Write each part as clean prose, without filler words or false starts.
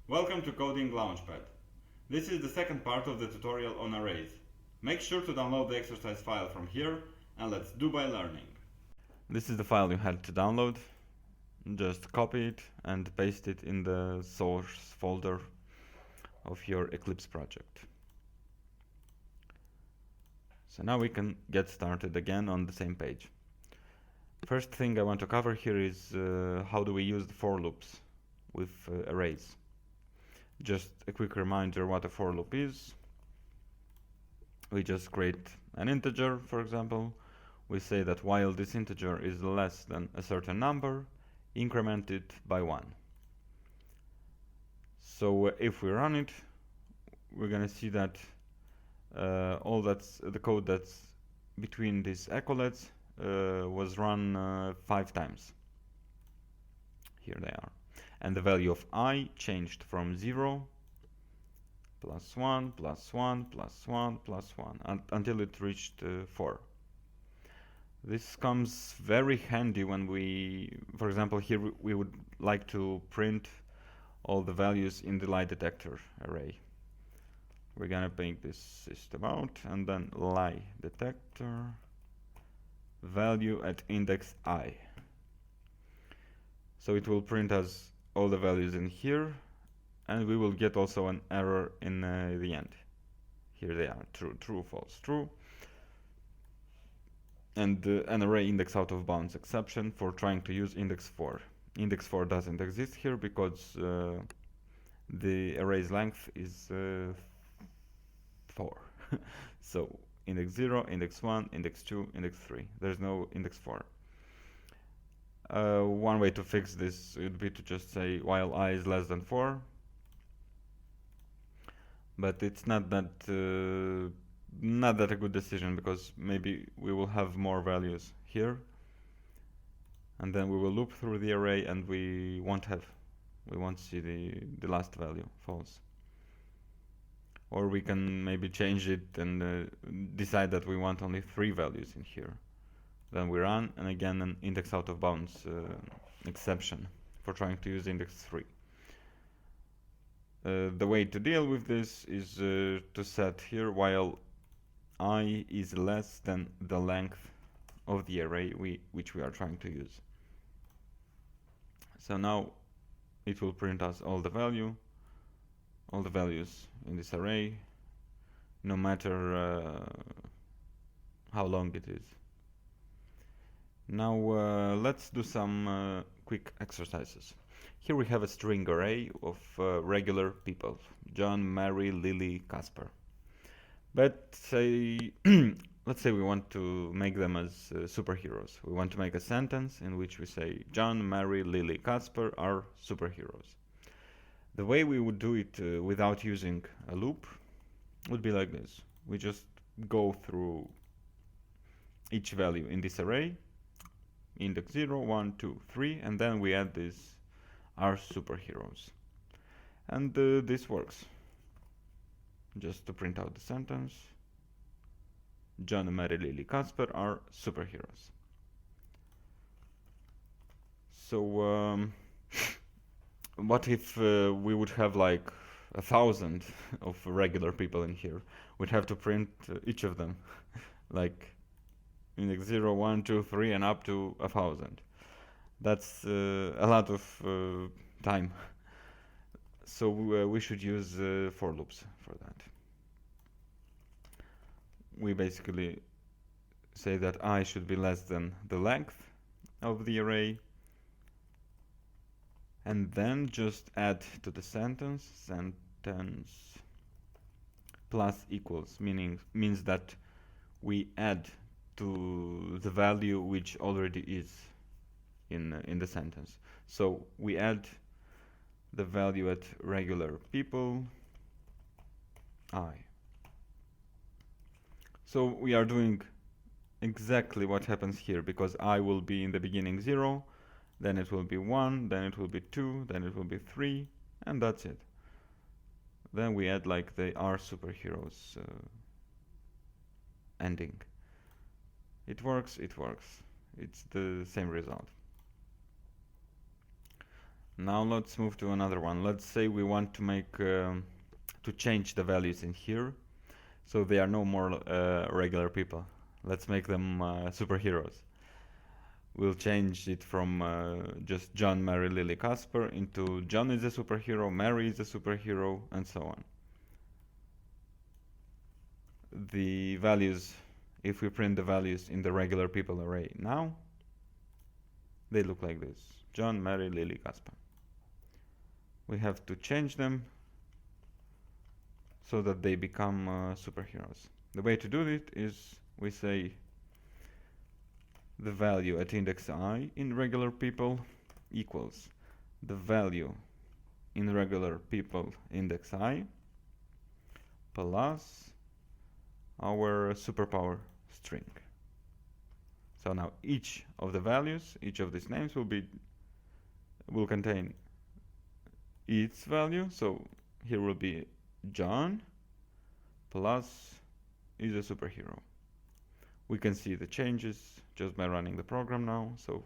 Welcome to Coding Launchpad. This is the second part of the tutorial on arrays. Make sure to download the exercise file from here and let's do by learning. This is the file you had to download. Just copy it and paste it in the source folder of your Eclipse project. So now we can get started again on the same page. First thing I want to cover here is how do we use the for loops with arrays. Just a quick reminder what a for loop is. We just create an integer, for example. We say that while this integer is less than a certain number, increment it by 1. So if we run it, we're gonna see that all that's the code that's between these accolades was run 5 times. Here they are. And the value of I changed from 0 plus 1 plus 1 plus 1 plus 1 until it reached 4. This comes very handy when we, for example, here we would like to print all the values in the lie detector array. We're gonna make this system out and then lie detector value at index I. So it will print us all the values in here, and we will get also an error in the end. Here they are, true, true, false, true. And an array index out of bounds exception for trying to use index 4. Index 4 doesn't exist here because the array's length is 4. So index 0, index 1, index 2, index 3. There's no index 4. One way to fix this would be to just say while I is less than 4. But it's not that a good decision, because maybe we will have more values here, and then we will loop through the array and we won't see the last value, false. Or we can maybe change it and decide that we want only 3 values in here. Then we run, and again an index out of bounds exception for trying to use index 3. The way to deal with this is to set here while I is less than the length of the array which we are trying to use. So now it will print us all the values in this array, no matter how long it is. Now let's do some quick exercises. Here we have a string array of regular people: John, Mary, Lily, Casper. But say let's say we want to make them as superheroes. We want to make a sentence in which we say John, Mary, Lily, Casper are superheroes. The way we would do it without using a loop would be like this. We just go through each value in this array, index 0, 1, 2, 3, and then we add these are superheroes. And this works. Just to print out the sentence, John, Mary, Lily, Casper are superheroes. So what if we would have like 1,000 of regular people in here? We'd have to print each of them like index 0, 1, 2, 3 and up to 1,000. That's a lot of time. So we should use for loops for that. We basically say that I should be less than the length of the array, and then just add to the sentence plus equals, means that we add to the value which already is in the sentence. So we add the value at regular people I. So we are doing exactly what happens here, because I will be in the beginning 0, then it will be 1, then it will be 2, then it will be 3, and that's it. Then we add like they are superheroes ending. It works. It's the same result. Now let's move to another one. Let's say we want to make to change the values in here, so they are no more regular people. Let's make them superheroes. We'll change it from just John, Mary, Lily, Casper into John is a superhero, Mary is a superhero, and so on. The values, if we print the values in the regular people array now, they look like this: John, Mary, Lily, Casper. We have to change them so that they become superheroes. The way to do it is we say the value at index I in regular people equals the value in regular people index I plus our superpower string. So now each of the values, each of these names will contain its value. So here will be John plus is a superhero. We can see the changes just by running the program now. So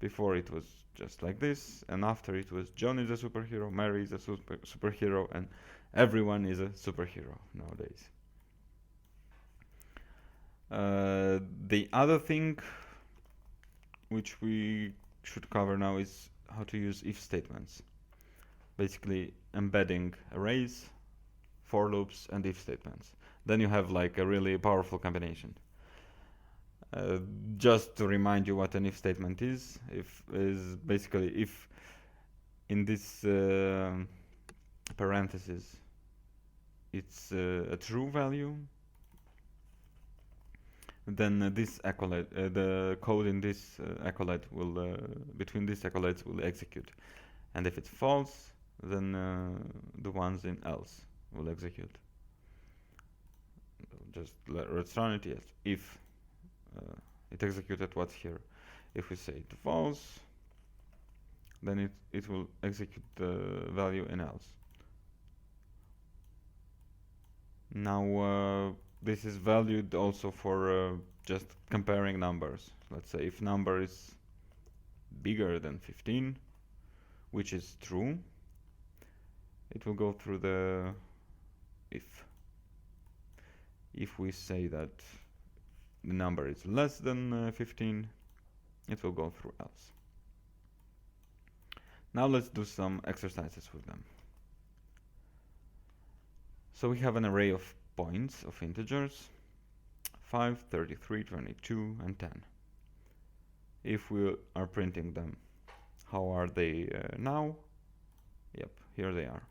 before it was just like this, and after it was John is a superhero, Mary is a superhero, and everyone is a superhero nowadays. The other thing which we should cover now is how to use if statements. Basically embedding arrays, for loops, and if statements. Then you have like a really powerful combination. Just to remind you what an if statement is basically if in this parenthesis it's a true value, then this accolade, the code in this accolade will between these accolades will execute, and if it's false, then the ones in else will execute. Just let's run it. Yes, if it executed what's here. If we say it false, then it will execute the value in else. Now this is valued also for just comparing numbers. Let's say if number is bigger than 15, which is true, it will go through the if. If we say that the number is less than 15, it will go through else. Now let's do some exercises with them. So we have an array of points of integers, 5, 33, 22, and 10. If we are printing them, how are they now? Yep, here they are.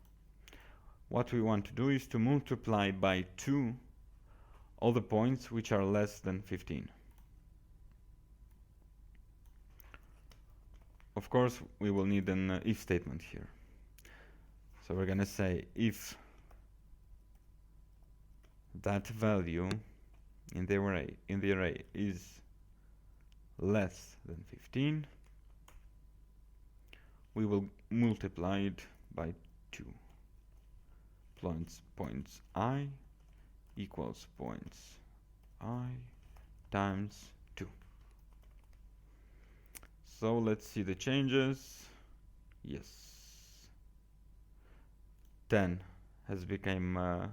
What we want to do is to multiply by 2 all the points which are less than 15. Of course, we will need an if statement here. So we're going to say if that value in the array is less than 15, we will multiply it by 2. Points I equals points I times 2. So let's see the changes. Yes, 10 has become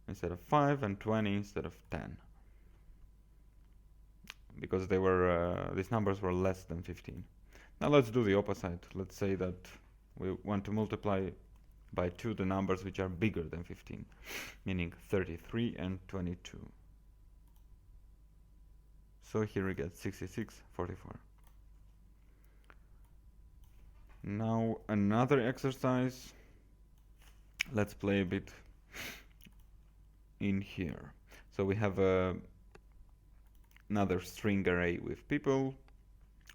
instead of 5, and 20 instead of 10, because they were these numbers were less than 15. Now let's do the opposite. Let's say that we want to multiply by 2 the numbers which are bigger than 15, meaning 33 and 22. So here we get 66, 44. Now another exercise. Let's play a bit in here. So we have another string array with people,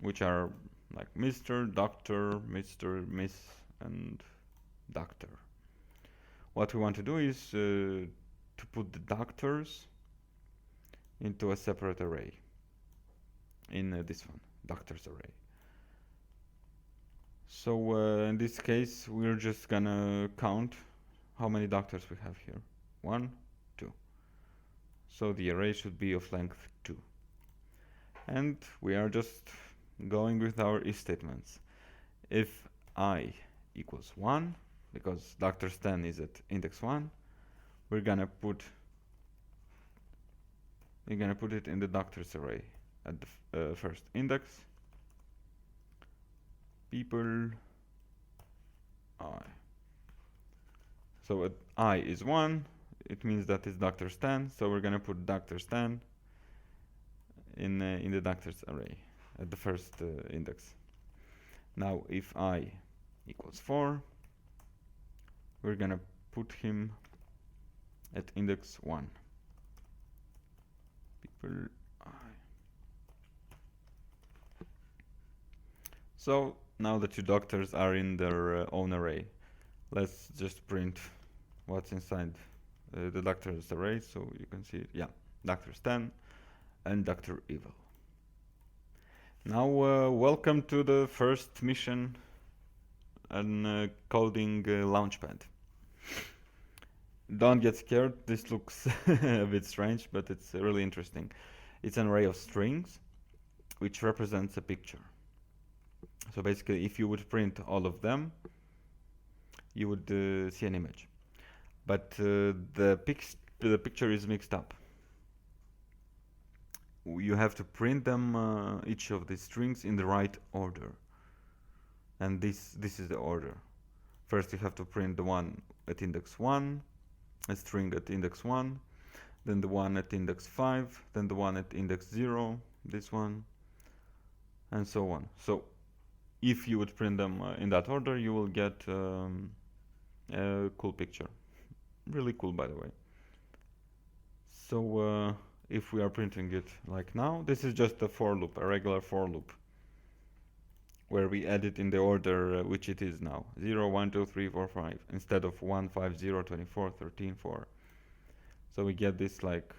which are like Mr., Doctor, Mr., Miss, and Doctor. What we want to do is to put the doctors into a separate array in this one, doctors array. So in this case, we're just gonna count how many doctors we have here. 1, 2. So the array should be of length 2. And we are just going with our if statements. If I equals 1, because Dr. Stan is at index 1. We're gonna put it in the doctor's array at the first index. People I. So at I is 1, it means that it's Dr. Stan, so we're gonna put Dr. Stan in the doctor's array at the first index. Now if I equals 4, we're gonna put him at index 1. People I. So now the two doctors are in their own array. Let's just print what's inside the doctor's array, so you can see it. Yeah, Dr. Stan and Dr. Evil. Now welcome to the first mission on coding Launchpad. Don't get scared, this looks a bit strange, but it's really interesting. It's an array of strings which represents a picture. So basically, if you would print all of them, you would see an image. But the picture is mixed up. You have to print them, each of the strings, in the right order. And this is the order. First you have to print the one at index 1, a string at index 1, then the one at index 5, then the one at index 0, this one, and so on. So if you would print them in that order, you will get a cool picture. Really cool, by the way. So if we are printing it like now, this is just a for loop, a regular for loop, where we add it in the order which it is now, 0, 1, 2, 3, 4, 5, instead of 1, 5, 0, 24, 13, 4. So we get this like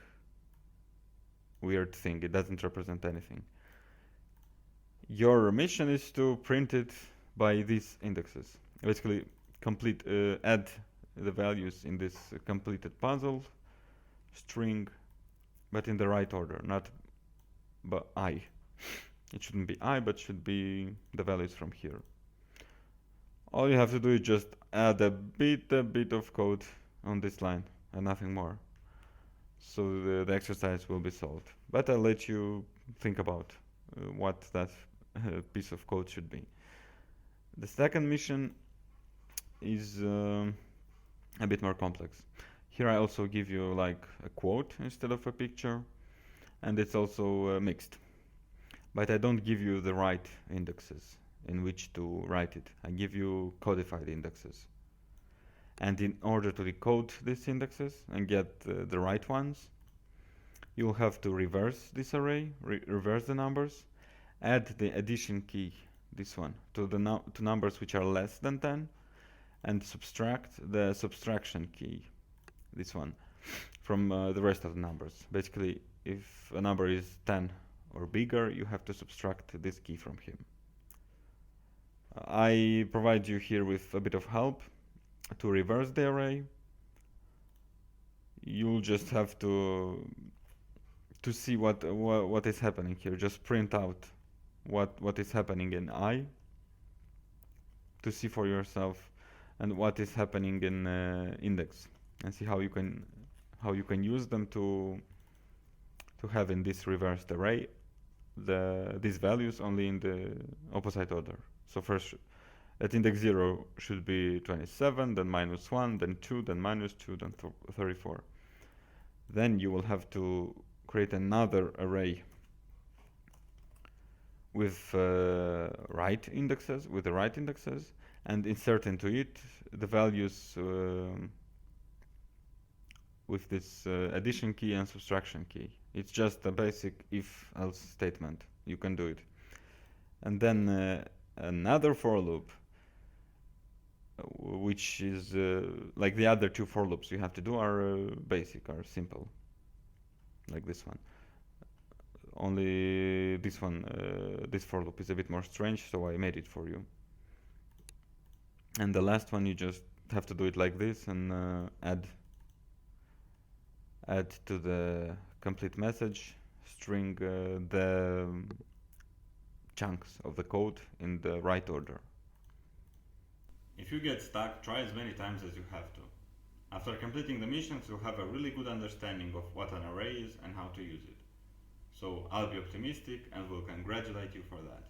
weird thing. It doesn't represent anything. Your mission is to print it by these indexes. Basically, add the values in this completed puzzle string, but in the right order, not I. It shouldn't be I, but should be the values from here. All you have to do is just add a bit of code on this line and nothing more. So the exercise will be solved. But I'll let you think about what that piece of code should be. The second mission is a bit more complex. Here I also give you like a quote instead of a picture, and it's also mixed. But I don't give you the right indexes in which to write it. I give you codified indexes. And in order to decode these indexes and get the right ones, you'll have to reverse this array, reverse the numbers, add the addition key, this one, to numbers which are less than 10, and subtract the subtraction key, this one, from the rest of the numbers. Basically, if a number is 10 or bigger, you have to subtract this key from him. I provide you here with a bit of help to reverse the array. You'll just have to see what is happening here. Just print out what is happening in I to see for yourself, and what is happening in index, and see how you can use them to have in this reversed array these values only in the opposite order. So first at index 0 should be 27, then -1, then 2, then -2, then 34. Then you will have to create another array with the right indexes, and insert into it the values with this addition key and subtraction key. It's just a basic if-else statement. You can do it. And then another for loop, which is like the other two for loops you have to do are basic, are simple, like this one. Only this one, this for loop is a bit more strange, so I made it for you. And the last one, you just have to do it like this and add to the complete message string the chunks of the code in the right order. If you get stuck, try as many times as you have to. After completing the missions, you'll have a really good understanding of what an array is and how to use it. So I'll be optimistic and will congratulate you for that.